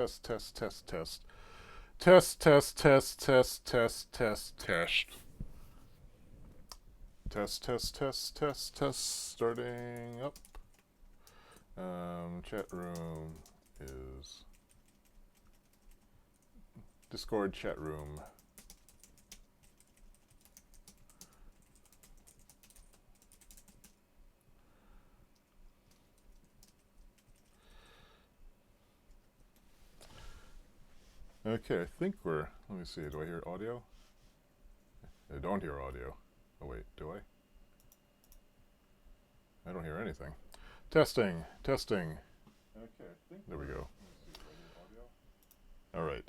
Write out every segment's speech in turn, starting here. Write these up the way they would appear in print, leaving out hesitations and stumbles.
Test, test, test, test. Test, test, test, test, test, test, test. Test, test, test, test, test. Starting up. Chat room is Discord chat room. Okay, I think we're. Let me see. Do I hear audio? I don't hear audio. Oh, wait, do I? I don't hear anything. Testing, testing. Okay, I think there we go. All right.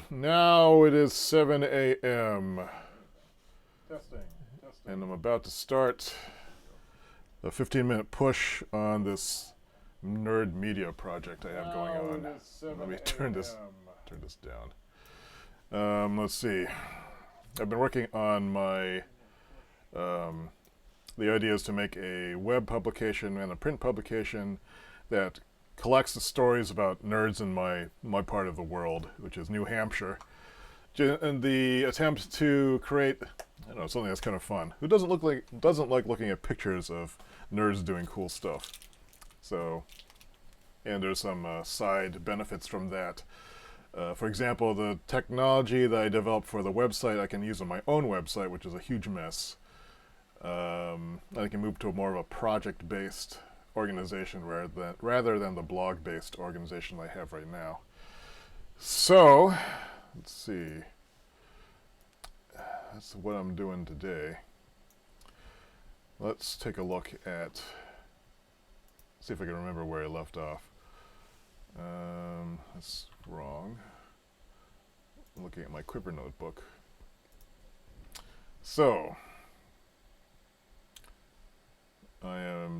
Now it is 7 a.m. Testing, testing. And I'm about to start a 15-minute push on this nerd media project I have going on. Let me turn this down. Let's see. I've been working on my the idea is to make a web publication and a print publication that collects the stories about nerds in my part of the world, which is New Hampshire. And the attempt to create, I don't know, something that's kind of fun. Who doesn't like looking at pictures of nerds doing cool stuff? So, and there's some side benefits from that. For example, the technology that I developed for the website I can use on my own website, which is a huge mess. I can move to more of a project-based organization rather than the blog-based organization I have right now. So, let's see. That's what I'm doing today. Let's take a look at, see if I can remember where I left off. That's wrong. I'm looking at my Quiver notebook. So,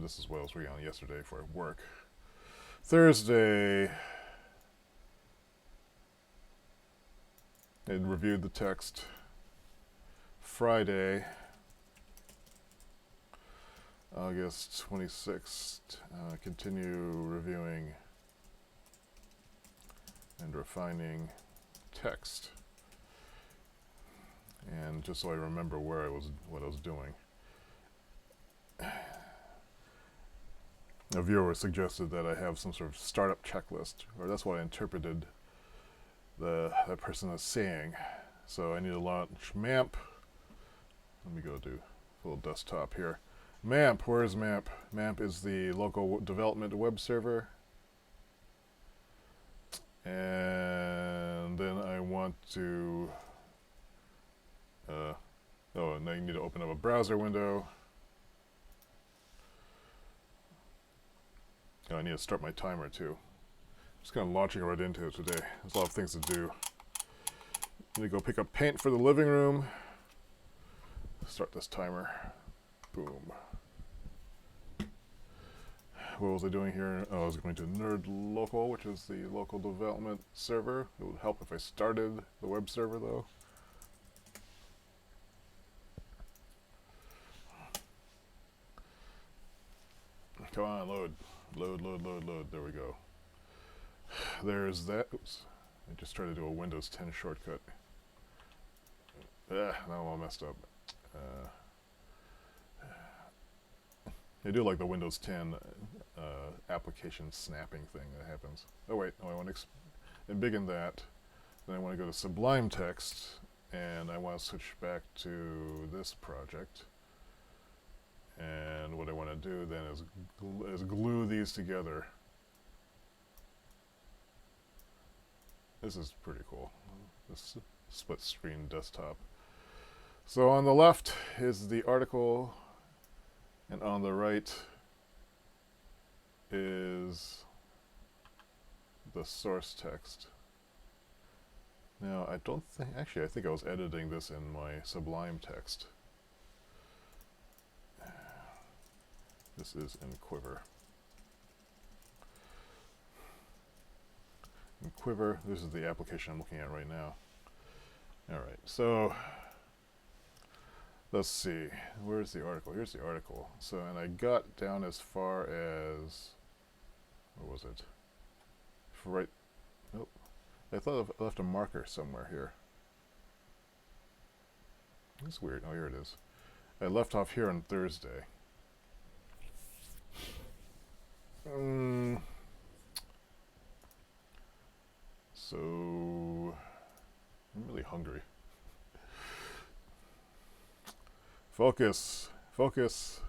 this is what I was working on yesterday for work. Thursday, I reviewed the text. Friday, August 26th, continue reviewing and refining text. And just so I remember what I was doing. A viewer suggested that I have some sort of startup checklist, or that's what I interpreted that person as saying. So I need to launch MAMP. Let me go to a little desktop here. MAMP, where is MAMP? MAMP is the local development web server. And then I want to, now you need to open up a browser window. Oh, I need to start my timer too. Just kind of launching right into it today. There's a lot of things to do. I need to go pick up paint for the living room. Start this timer. Boom. What was I doing here? Oh, I was going to Nerd Local, which is the local development server. It would help if I started the web server though. Come on, load. Load, load, load, load. There we go. There's that. Oops. I just tried to do a Windows 10 shortcut. Now I'm all messed up. I do like the Windows 10 application snapping thing that happens. Oh wait, no, I want to embiggen that. Then I want to go to Sublime Text, and I want to switch back to this project. And what I want to do then is glue these together. This is pretty cool. This split screen desktop. So on the left is the article, and on the right is the source text. Now I don't think, actually I think I was editing this in my Sublime Text. This is in Quiver. In Quiver, this is the application I'm looking at right now. Alright, so let's see. Where's the article? Here's the article. So, and I got down as far as, what was it? right. Oh, I thought I left a marker somewhere here. That's weird. Oh, here it is. I left off here on Thursday. So I'm really hungry. Focus. Focus.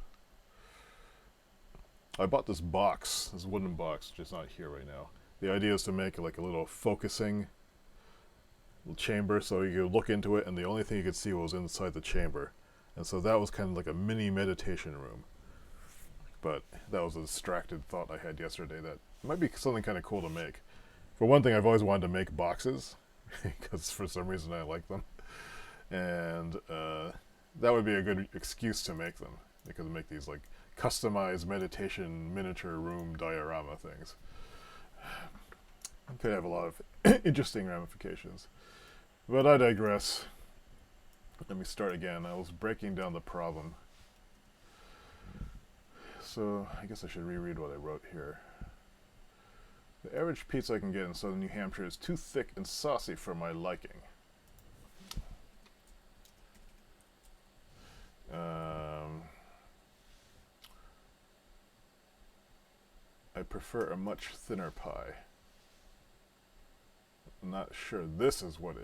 I bought this box, this wooden box, which is not here right now. The idea is to make like a little focusing chamber so you could look into it and the only thing you could see was inside the chamber. And so that was kind of like a mini meditation room. But that was a distracted thought I had yesterday that might be something kind of cool to make. For one thing, I've always wanted to make boxes because for some reason I like them. And that would be a good excuse to make them. Because make these like customized meditation miniature room diorama things. Could have a lot of interesting ramifications. But I digress. Let me start again. I was breaking down the problem. So I guess I should reread what I wrote here. The average pizza I can get in southern New Hampshire is too thick and saucy for my liking. I prefer a much thinner pie. I'm not sure this is what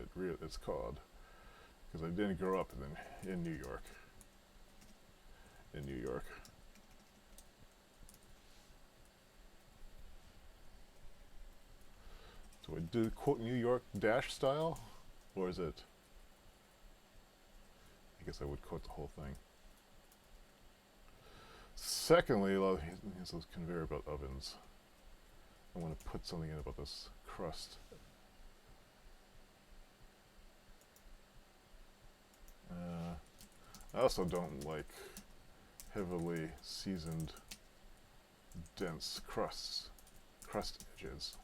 it's called, because I didn't grow up in New York. In New York. Do I do quote New York dash style, or is it? I guess I would quote the whole thing. Secondly, here's those conveyor belt ovens. I want to put something in about this crust. I also don't like heavily seasoned, dense crust edges.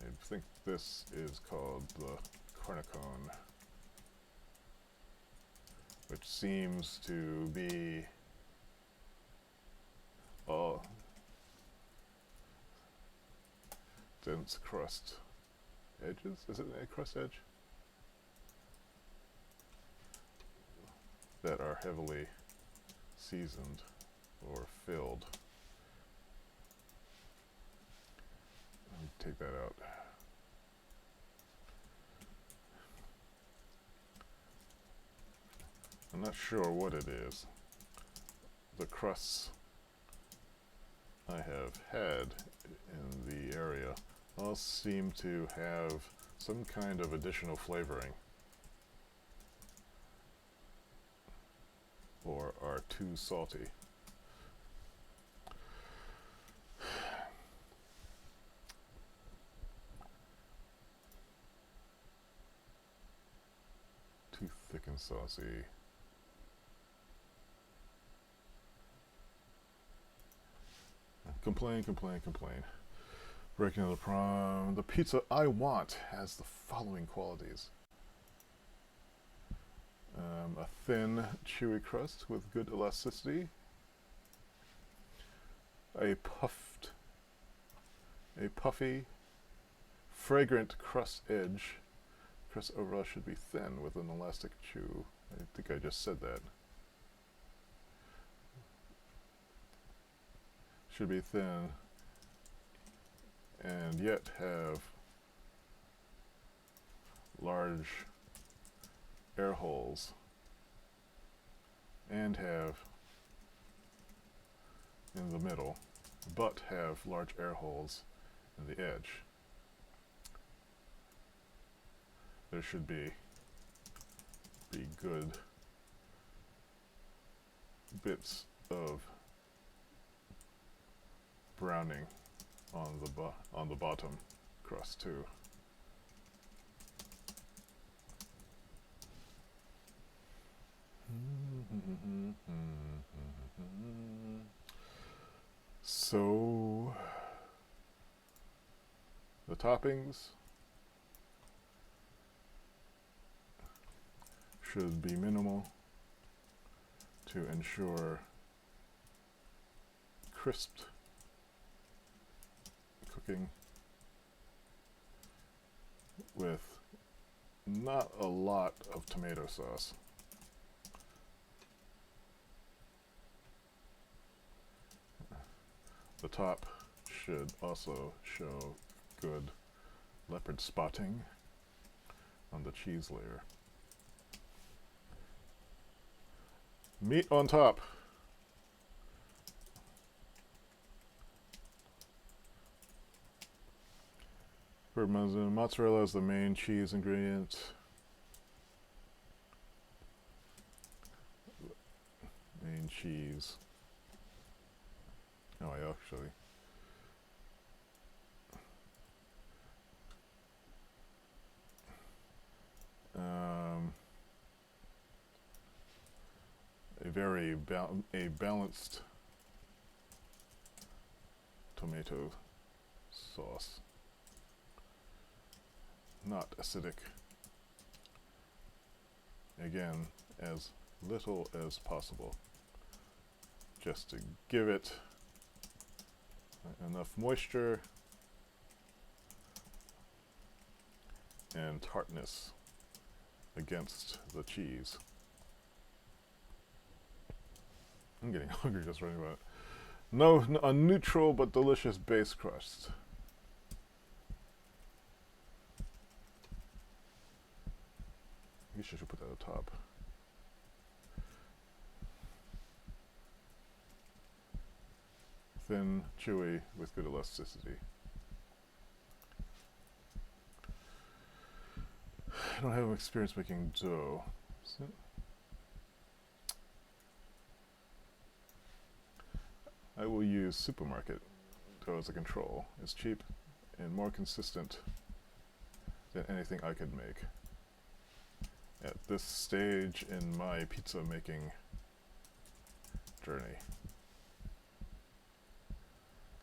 I think this is called the cornicone, which seems to be all dense crust edges. Is it a crust edge? That are heavily seasoned or filled. Let me take that out. I'm not sure what it is. The crusts I have had in the area all seem to have some kind of additional flavoring, or are too salty. Too thick and saucy. Complain, complain, complain. Breaking down the problem. The pizza I want has the following qualities. A thin, chewy crust with good elasticity. A puffy, fragrant crust edge. Crust overall should be thin with an elastic chew. I think I just said that. Should be thin and yet have large air holes and have in the middle, but have large air holes in the edge. There should be good bits of browning on the bottom crust too. So the toppings should be minimal to ensure crisped cooking with not a lot of tomato sauce. The top should also show good leopard spotting on the cheese layer. Meat on top. Parmesan mozzarella is the main cheese ingredient. Main cheese. Oh, I actually. A balanced tomato sauce. Not acidic. Again, as little as possible, just to give it enough moisture and tartness against the cheese. I'm getting hungry just writing about it. No, a neutral but delicious base crust. I guess I should put that at the top. Thin, chewy, with good elasticity. I don't have experience making dough. I will use supermarket dough as a control. It's cheap and more consistent than anything I could make. At this stage in my pizza making journey.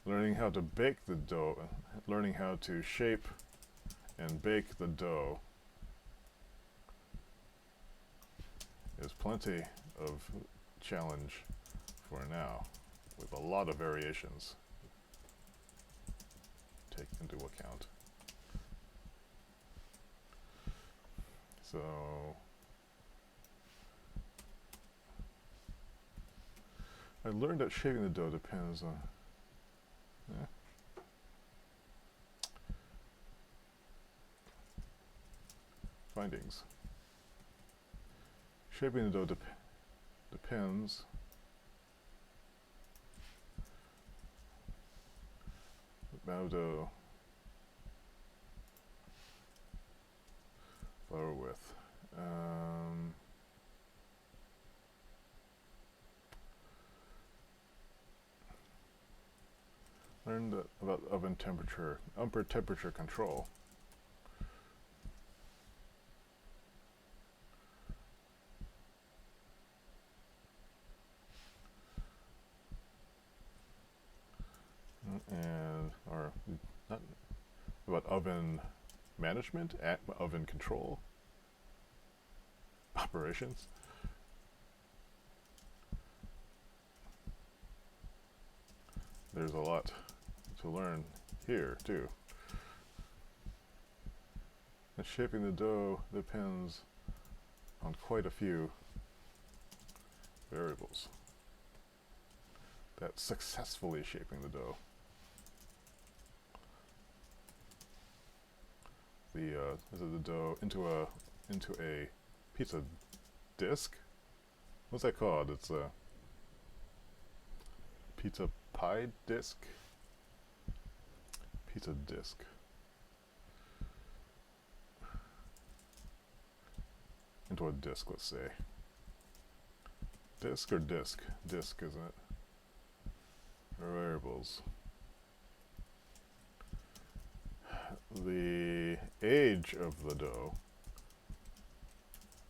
Learning how to bake the dough, learning how to shape and bake the dough is plenty of challenge for now, with a lot of variations to take into account. So I learned that shaping the dough depends on findings. Shaping the dough depends amount of dough, flour width. Learned about oven temperature, upper temperature control. And or not about oven management, oven control, operations. There's a lot to learn here too. And shaping the dough depends on quite a few variables. That's successfully shaping the dough. Is it the dough into a pizza disc? What's that called? It's a pizza pie disc. Pizza disc. Into a disc, let's say. Disc or disc? Disc, isn't it? Variables. The age of the dough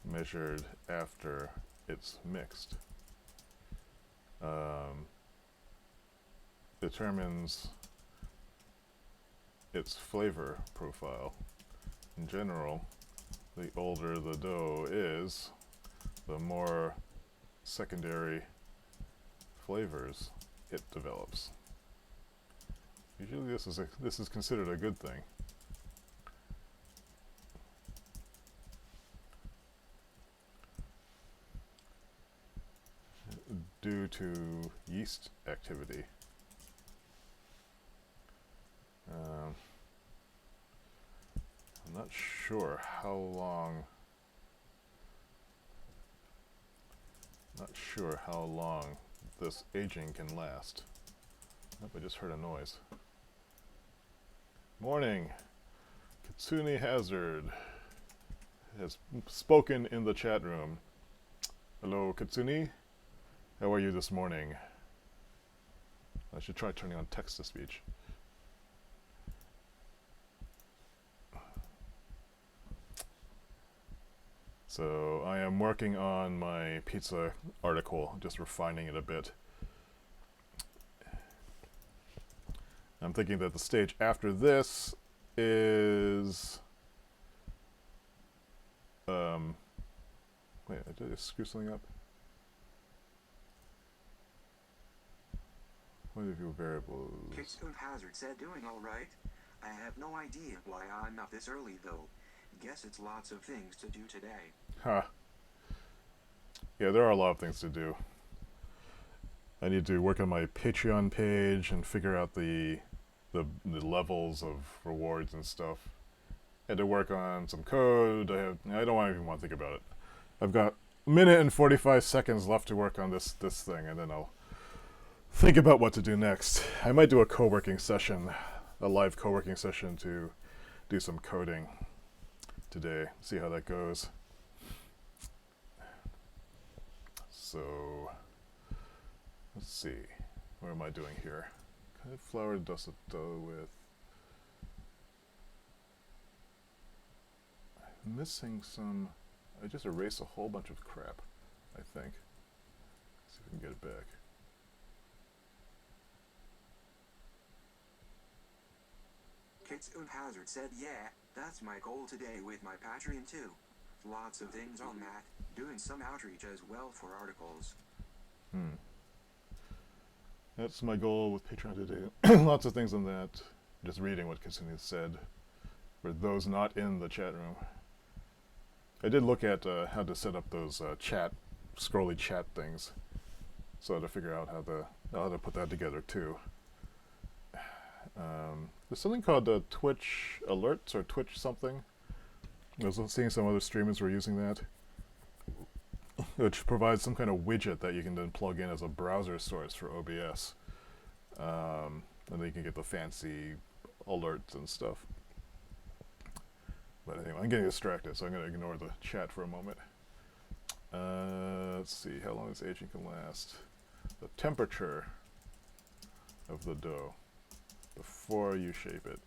measured after it's mixed determines its flavor profile. In general, the older the dough is, the more secondary flavors it develops. Usually this is considered a good thing. due to yeast activity. I'm not sure how long. Not sure how long this aging can last. Oh, I just heard a noise. Morning. Kitsune Hazard has spoken in the chat room. Hello, Kitsune. How are you this morning? I should try turning on text-to-speech. So I am working on my pizza article, just refining it a bit. I'm thinking that the stage after this is... wait, did I just screw something up? What are your variables? Kitsune Hazard said doing alright. I have no idea why I'm up this early though. Guess it's lots of things to do today. Huh. Yeah, there are a lot of things to do. I need to work on my Patreon page and figure out the levels of rewards and stuff. Had to work on some code. I don't even want to think about it. I've got a minute and 45 seconds left to work on this thing, and then I'll think about what to do next. I might do a co-working session, a live co-working session to do some coding today. See how that goes. So, let's see. What am I doing here? What kind of flour does it dough with? I'm missing some. I just erased a whole bunch of crap, I think. Let's see if we can get it back. Kitsune Hazard said, yeah, that's my goal today with my Patreon too. Lots of things on that, doing some outreach as well for articles. That's my goal with Patreon today. Lots of things on that. Just reading what Kitsune said. For those not in the chat room. I did look at how to set up those scrolly chat things. So I had to figure out how to put that together too. There's something called Twitch Alerts or Twitch something. I was seeing some other streamers were using that, which provides some kind of widget that you can then plug in as a browser source for OBS. And then you can get the fancy alerts and stuff. But anyway, I'm getting distracted, so I'm going to ignore the chat for a moment. Let's see how long this aging can last. The temperature of the dough before you shape it.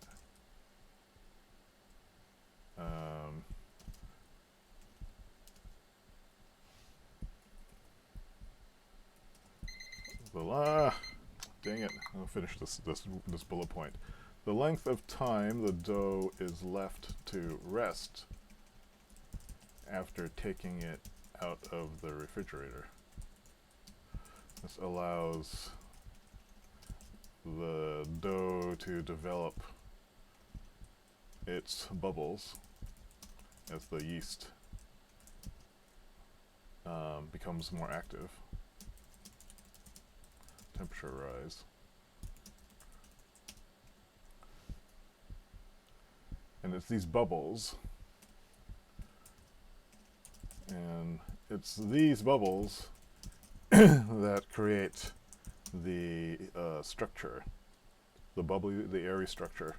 Dang it! I'll finish this bullet point. The length of time the dough is left to rest after taking it out of the refrigerator. This allows the dough to develop its bubbles as the yeast becomes more active. Temperature rise. And it's these bubbles, and it's these bubbles that create the structure, the airy structure.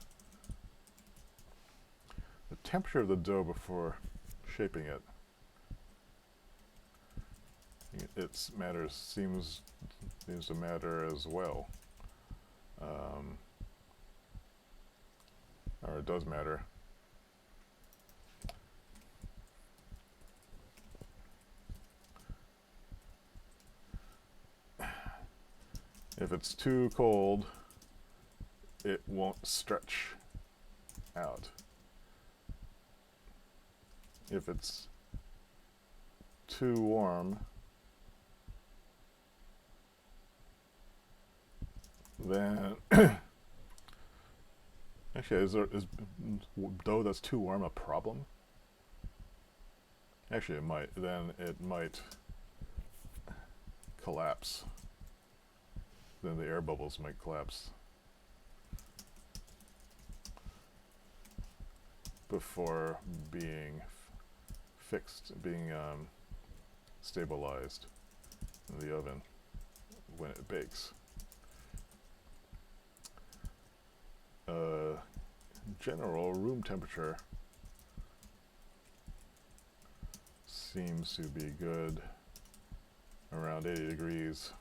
The temperature of the dough before shaping it, seems to matter as well, or it does matter. If it's too cold, it won't stretch out. If it's too warm, then actually, is dough that's too warm a problem? Actually, it might. Then it might collapse. Then the air bubbles might collapse before being being stabilized in the oven when it bakes. General room temperature seems to be good, around 80 degrees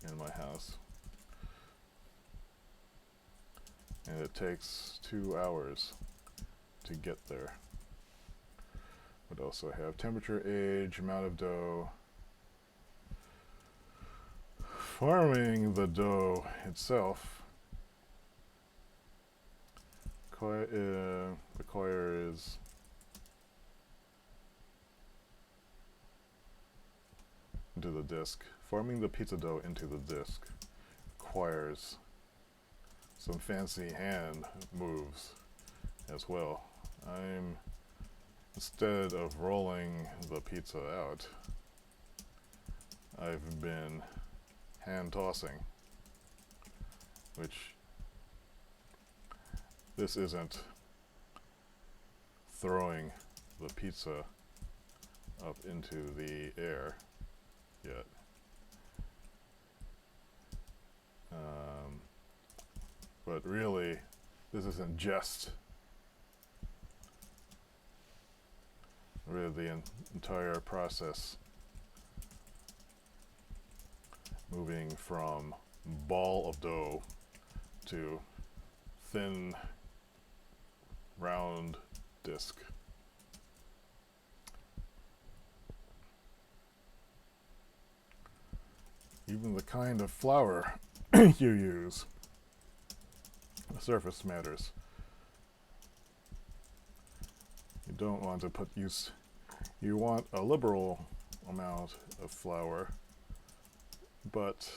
in my house. And it takes 2 hours to get there. What else do I have? Temperature, age, amount of dough. Farming the dough itself requires into the disc. Forming the pizza dough into the disc requires some fancy hand moves as well. Instead of rolling the pizza out, I've been hand tossing, which this isn't throwing the pizza up into the air yet. But really, this isn't just really the entire process, moving from ball of dough to thin round disc. Even the kind of flour you use, the surface matters. You don't want to you want a liberal amount of flour, but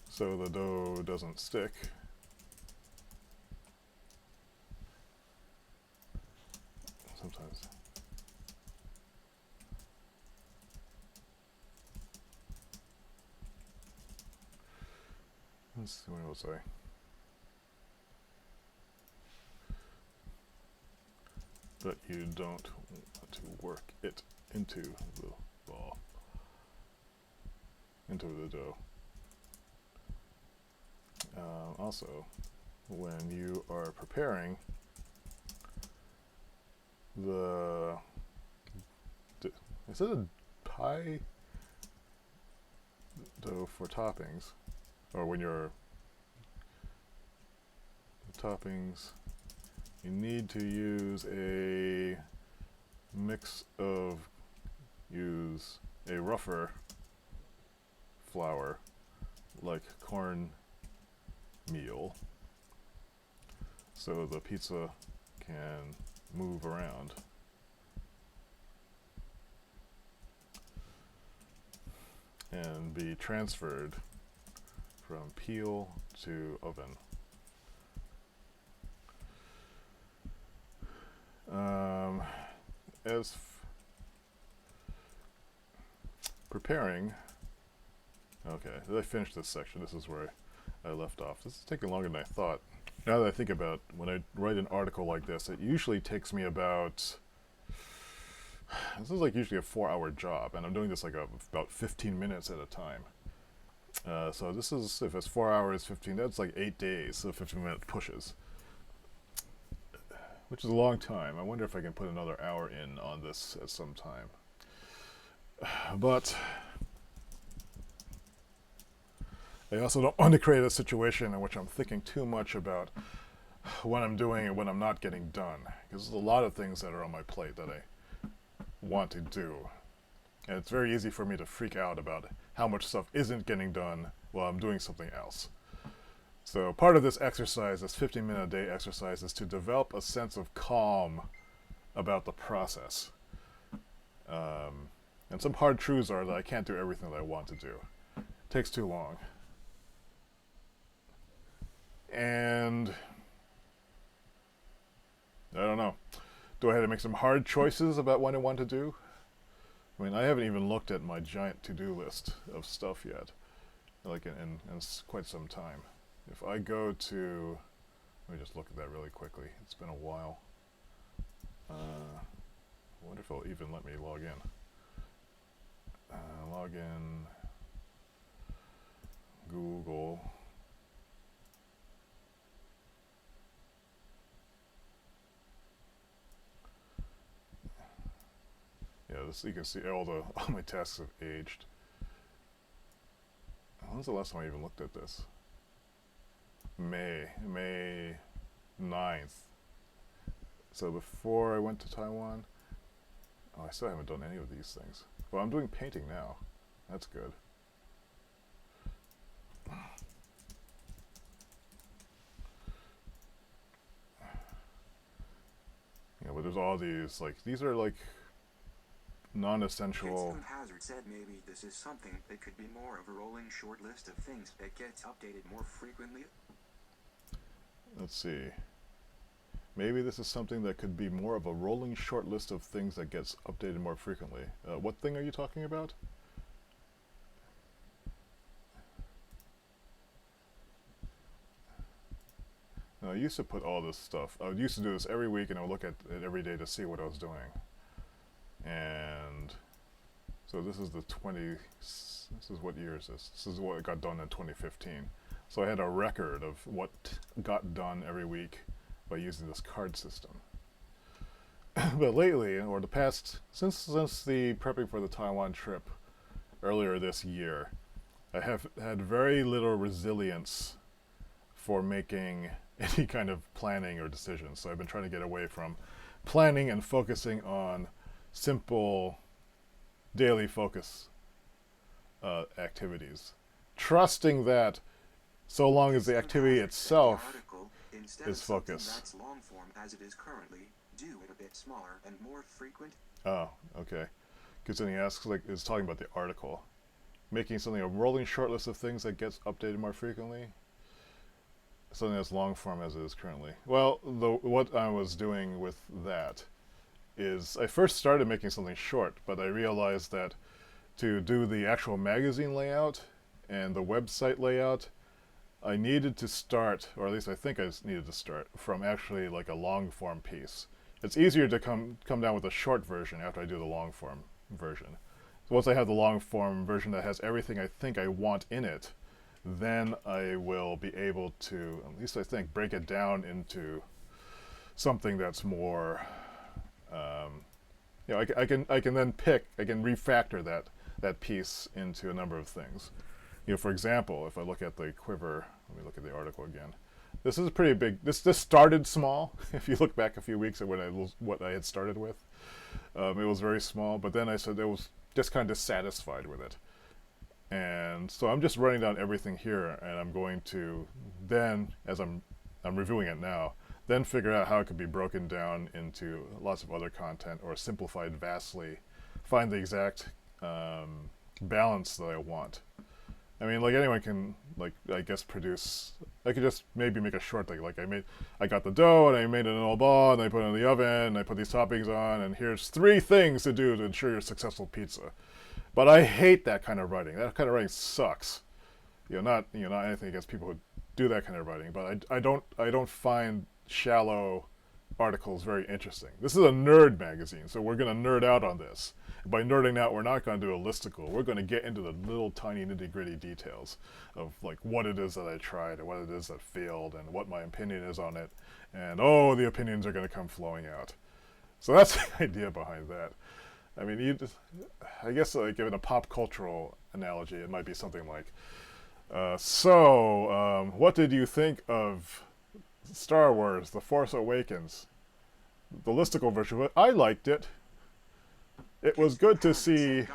so the dough doesn't stick. Sometimes. Let's see, what was I? But you don't want to work it into the ball, into the dough. Also, when you are preparing is it a pie dough for toppings? Or when you're toppings, you need to use a use a rougher flour, like corn meal, so the pizza can move around. And be transferred from peel to oven. As preparing, okay, I finished this section. This is where I left off. This is taking longer than I thought. Now that I think about when I write an article like this, it usually takes me about, this is like usually a 4-hour job, and I'm doing this like about 15 minutes at a time. So this is, if it's 4 hours, 15, that's like 8 days, so 15-minute pushes, which is a long time. I wonder if I can put another hour in on this at some time. But I also don't want to create a situation in which I'm thinking too much about what I'm doing and what I'm not getting done, because there's a lot of things that are on my plate that I want to do. And it's very easy for me to freak out about how much stuff isn't getting done while I'm doing something else. So part of this exercise, this 15-minute-a-day exercise, is to develop a sense of calm about the process. And some hard truths are that I can't do everything that I want to do. It takes too long. And I don't know. do I have to make some hard choices about what I want to do? I mean, I haven't even looked at my giant to-do list of stuff yet, like in quite some time. If I go to, let me just look at that really quickly. It's been a while. I wonder if it'll even let me log in. Log in, Google. Yeah, this, you can see all my tasks have aged. When's the last time I even looked at this? May 9th. So before I went to Taiwan, oh, I still haven't done any of these things. Well, I'm doing painting now. That's good. Yeah, but there's all these, like, these are like non-essential. Hazard said maybe this is something that could be more of a rolling short list of things that gets updated more frequently. Let's see. Maybe this is something that could be more of a rolling short list of things that gets updated more frequently. What thing are you talking about? No, I used to put all this stuff. I used to do this every week, and I would look at it every day to see what I was doing. And so this is the 20. This is what year is this? This is what got done in 2015. So I had a record of what got done every week by using this card system. But lately, or the past, since the prepping for the Taiwan trip earlier this year, I have had very little resilience for making any kind of planning or decisions. So I've been trying to get away from planning and focusing on simple daily focus activities, trusting that so long as the activity itself is focused. That's long form as it is currently, do it a bit smaller and more frequent. Oh, okay. Because then he asks, like, is talking about the article, making something a rolling short list of things that gets updated more frequently. Something that's long form as it is currently. Well, what I was doing with that is I first started making something short, but I realized that to do the actual magazine layout and the website layout, I needed to start, or at least I think I needed to start, from actually like a long form piece. It's easier to come down with a short version after I do the long form version. So once I have the long form version that has everything I think I want in it, then I will be able to, at least I think, break it down into something that's more, you know, I can then pick, I can refactor that piece into a number of things. You know, for example, if I look at the quiver, let me look at the article again. This is pretty big. This started small. If you look back a few weeks at what I had started with, it was very small. But then I said I was just kind of dissatisfied with it, and so I'm just writing down everything here, and I'm going to then, as I'm reviewing it now, then figure out how it could be broken down into lots of other content or simplified vastly, find the exact balance that I want. I mean, like anyone can, like, I guess produce, I could just maybe make a short thing, like I got the dough and I made it in a little ball and I put it in the oven and I put these toppings on and here's 3 things to do to ensure your successful pizza. But I hate that kind of writing. That kind of writing sucks. Not anything against people who do that kind of writing, but I don't find shallow articles very interesting. This is a nerd magazine, so we're going to nerd out on this. By nerding out, we're not going to do a listicle. We're going to get into the little tiny nitty-gritty details of like what it is that I tried and what it is that failed and what my opinion is on it. And oh, the opinions are going to come flowing out. So that's the idea behind that. I mean, I guess like given a pop cultural analogy, it might be something like, what did you think of Star Wars: The Force Awakens? The listicle version of it, I liked it. It was good to see.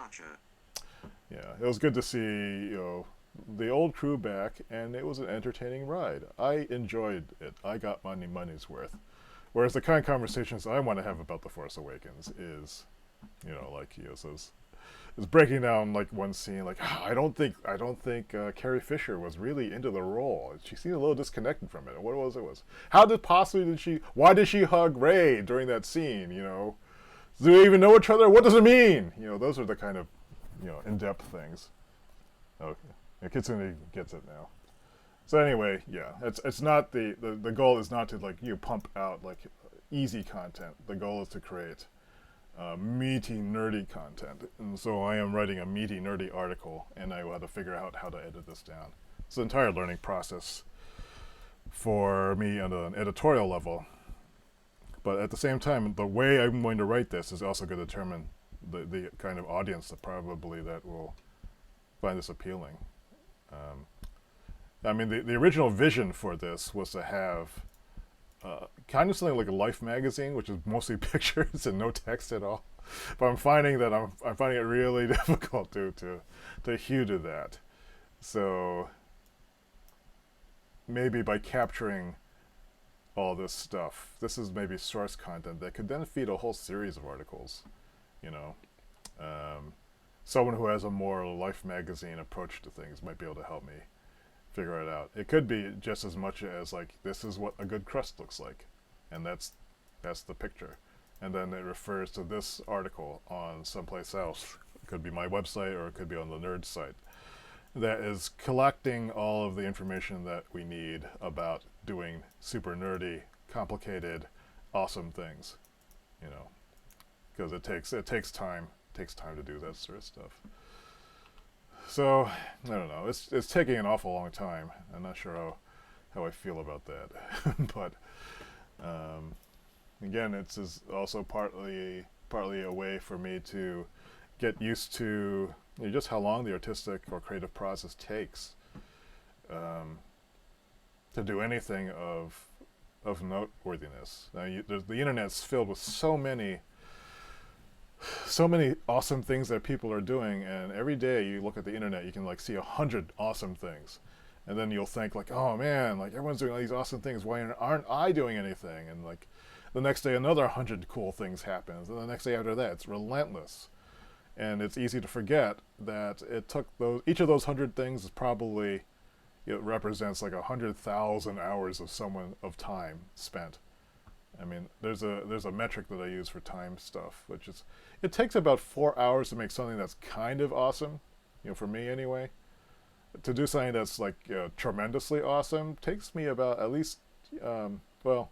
Yeah, it was good to see, the old crew back, and it was an entertaining ride. I enjoyed it. I got my money's worth. Whereas the kind of conversations I want to have about The Force Awakens is, says, is breaking down like one scene, like I don't think Carrie Fisher was really into the role. She seemed a little disconnected from it. What was it? Was how did possibly did she? Why did she hug Ray during that scene? You know, do they even know each other? What does it mean? You know, those are the kind of in-depth things. Okay, Kitsune gets it now. So anyway, yeah, it's not the goal is not to like pump out like easy content. The goal is to create meaty, nerdy content. And so I am writing a meaty, nerdy article, and I will have to figure out how to edit this down. It's an entire learning process for me on an editorial level. But at the same time, the way I'm going to write this is also going to determine the kind of audience that probably that will find this appealing. I mean, the original vision for this was to have kind of something like a Life magazine, which is mostly pictures and no text at all. But I'm finding that I'm finding it really difficult to adhere to that. So maybe by capturing all this stuff, this is maybe source content that could then feed a whole series of articles. You know, someone who has a more Life magazine approach to things might be able to help me figure it out. It could be just as much as like this is what a good crust looks like, and that's the picture, and then it refers to this article on someplace else. It could be my website or it could be on the nerd site. That is collecting all of the information that we need about doing super nerdy, complicated, awesome things. You know, because it takes time to do that sort of stuff. So I don't know. It's taking an awful long time. I'm not sure how I feel about that, but again, it's also partly a way for me to get used to just how long the artistic or creative process takes to do anything of noteworthiness. Now, the internet's filled with so many awesome things that people are doing, and every day you look at the internet, you can like see 100 awesome things, and then you'll think like, oh man, like everyone's doing all these awesome things, why aren't I doing anything? And like the next day another 100 cool things happens, and the next day after that it's relentless, and it's easy to forget that it took each of those 100 things is probably it represents like 100,000 hours of time spent. I mean, there's a metric that I use for time stuff, which is it takes about 4 hours to make something that's kind of awesome, for me anyway. To do something that's like tremendously awesome takes me about at least, well,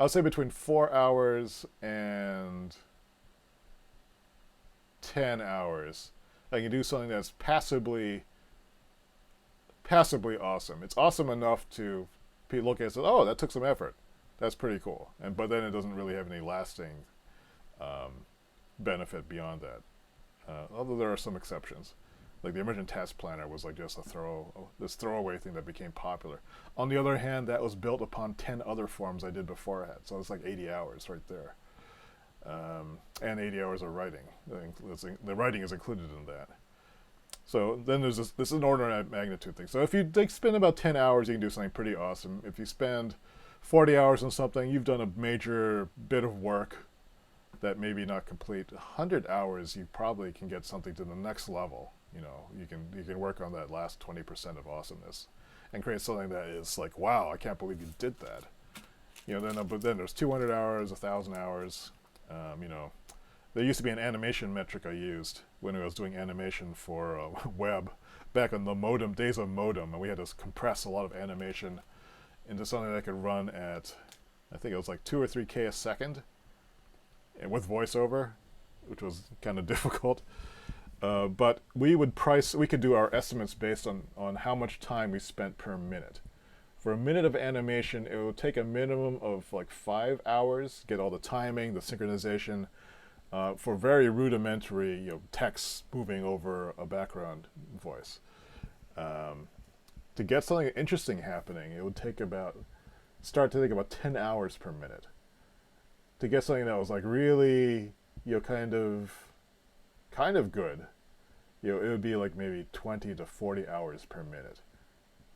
I'll say between 4 hours and 10 hours. I can do something that's passably awesome. It's awesome enough to look at it and say, oh, that took some effort. That's pretty cool. But then it doesn't really have any lasting benefit beyond that. Although there are some exceptions. Like the Emergent Task Planner was like just this throwaway thing that became popular. On the other hand, that was built upon 10 other forms I did beforehand. So it's like 80 hours right there. And 80 hours of writing. The writing is included in that. So then there's this is an order of magnitude thing. So if you spend about 10 hours, you can do something pretty awesome. If you spend 40 hours on something, you've done a major bit of work that maybe not complete. 100 hours, you probably can get something to the next level. You can work on that last 20% of awesomeness and create something that is like, wow, I can't believe you did that. But then there's 200 hours, 1,000 hours. There used to be an animation metric I used when I was doing animation for web back in the days of modem, and we had to compress a lot of animation into something that could run at, I think it was like 2 or 3K a second, and with voiceover, which was kind of difficult. But we could do our estimates based on how much time we spent per minute. For a minute of animation, it would take a minimum of like 5 hours, get all the timing, the synchronization, for very rudimentary text moving over a background voice. To get something interesting happening, it would take about 10 hours per minute. To get something that was like really, kind of good, it would be like maybe 20 to 40 hours per minute,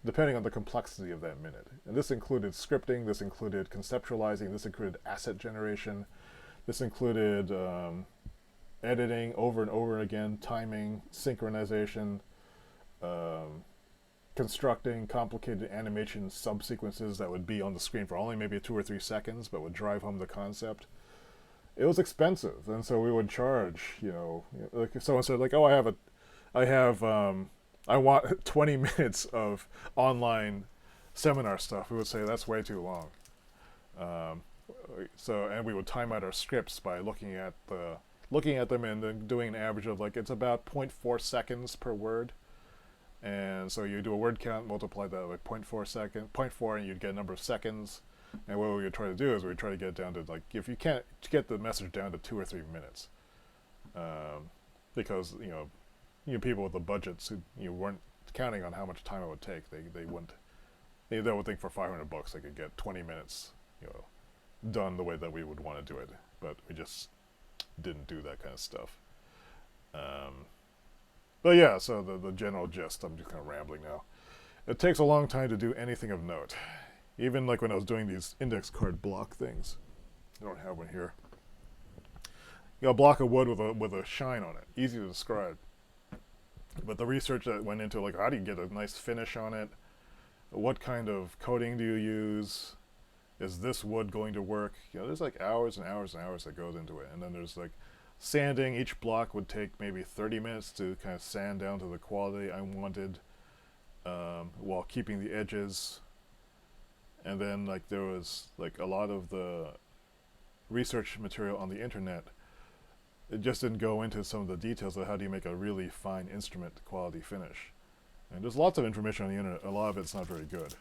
depending on the complexity of that minute. And this included scripting, this included conceptualizing, this included asset generation, this included editing over and over again, timing, synchronization, um, constructing complicated animation subsequences that would be on the screen for only maybe 2 or 3 seconds, but would drive home the concept. It was expensive, and so we would charge. Like if someone said, like, "Oh, I want 20 minutes of online seminar stuff," we would say that's way too long. Um, and we would time out our scripts by looking at them and then doing an average of like it's about zero point 0.4 seconds per word. And so you do a word count, multiply that by 0.4, and you'd get a number of seconds. And what we would try to do is we would try to get it down to, like, if you can't get the message down to 2 or 3 minutes, because people with the budgets who weren't counting on how much time it would take, they wouldn't. They would think for $500 they could get 20 minutes, done the way that we would want to do it, but we just didn't do that kind of stuff. But yeah, so the general gist, I'm just kind of rambling now. It takes a long time to do anything of note. Even like when I was doing these index card block things. I don't have one here. A block of wood with a shine on it. Easy to describe. But the research that went into, like, how do you get a nice finish on it? What kind of coating do you use? Is this wood going to work? There's like hours and hours and hours that goes into it. And then there's like sanding. Each block would take maybe 30 minutes to kind of sand down to the quality I wanted, while keeping the edges. And then like there was like a lot of the research material on the internet. It just didn't go into some of the details of how do you make a really fine instrument quality finish. And there's lots of information on the internet. A lot of it's not very good.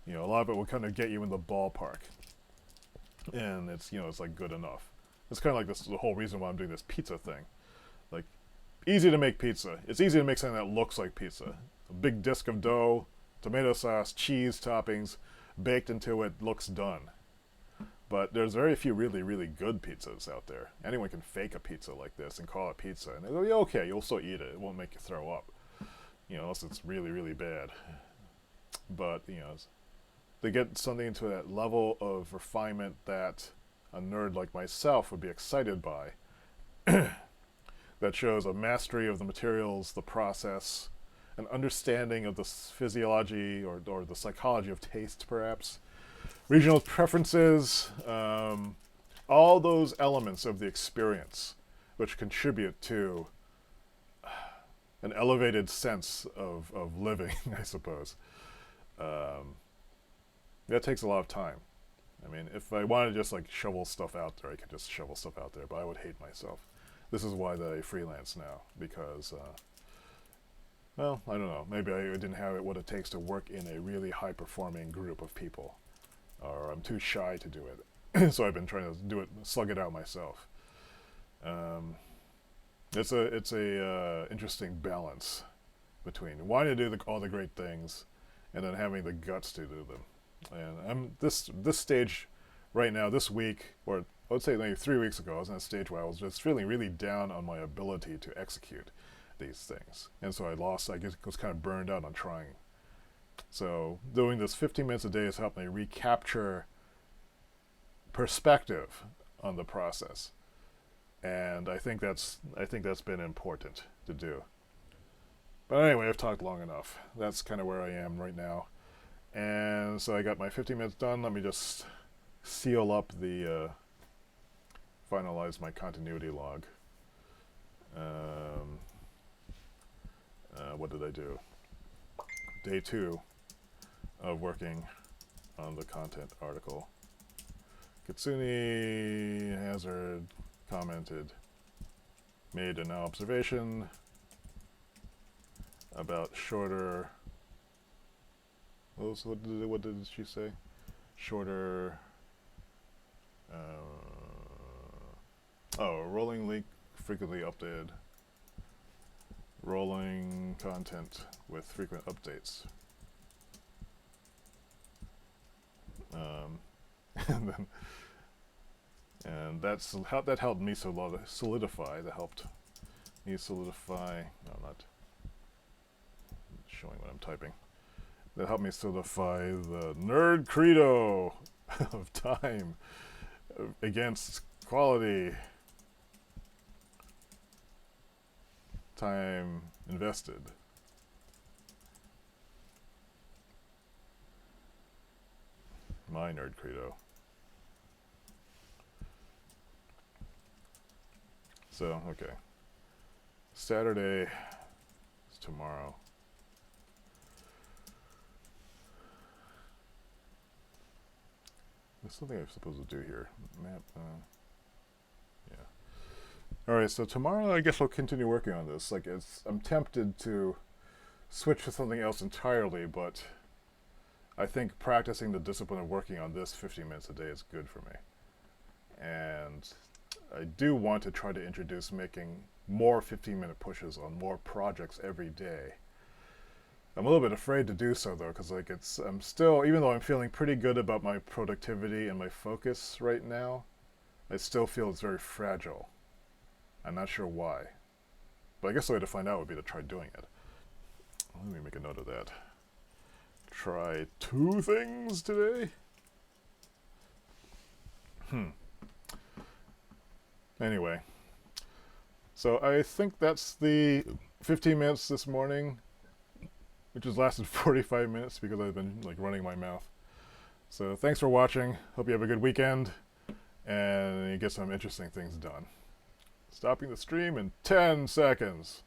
A lot of it will kind of get you in the ballpark. And it's like good enough. It's kind of like the whole reason why I'm doing this pizza thing. Like, easy to make pizza. It's easy to make something that looks like pizza. A big disc of dough, tomato sauce, cheese toppings, baked until it looks done. But there's very few really, really good pizzas out there. Anyone can fake a pizza like this and call it pizza. And they'll be okay, you'll still eat it. It won't make you throw up. Unless it's really, really bad. But, to get something to that level of refinement that a nerd like myself would be excited by, that shows a mastery of the materials, the process, an understanding of the physiology or the psychology of taste, perhaps, regional preferences, all those elements of the experience which contribute to an elevated sense of living, I suppose. That takes a lot of time. I mean, if I wanted to just like shovel stuff out there, I could just shovel stuff out there, but I would hate myself. This is why I freelance now, because, well, I don't know. Maybe I didn't have what it takes to work in a really high-performing group of people, or I'm too shy to do it. So I've been trying to do it, slug it out myself. It's a interesting balance between wanting to do all the great things and then having the guts to do them. And I'm this stage right now, this week, or I would say maybe 3 weeks ago, I was in a stage where I was just feeling really down on my ability to execute these things. And so I was kind of burned out on trying. So doing this 15 minutes a day has helped me recapture perspective on the process. And I think that's been important to do. But anyway, I've talked long enough. That's kind of where I am right now. And so I got my 15 minutes done. Let me just seal up finalize my continuity log. What did I do? Day 2 of working on the content article. Kitsune Hazard commented, made an observation about shorter. What did she say? Shorter. Rolling link frequently updated. Rolling content with frequent updates. And that helped me solidify. That helped me solidify. No, I'm not showing what I'm typing. That helped me solidify the nerd credo of time against quality. time invested. My nerd credo. So, okay. Saturday is tomorrow. There's something I'm supposed to do here. Map, yeah. Alright, so tomorrow I guess I'll continue working on this. Like, I'm tempted to switch to something else entirely, but I think practicing the discipline of working on this 15 minutes a day is good for me. And I do want to try to introduce making more 15-minute pushes on more projects every day. I'm a little bit afraid to do so though, because like I'm still, even though I'm feeling pretty good about my productivity and my focus right now, I still feel it's very fragile. I'm not sure why. But I guess the way to find out would be to try doing it. Let me make a note of that. Try 2 things today? Anyway. So I think that's the 15 minutes this morning, which has lasted 45 minutes because I've been like running my mouth. So thanks for watching. Hope you have a good weekend and you get some interesting things done. Stopping the stream in 10 seconds.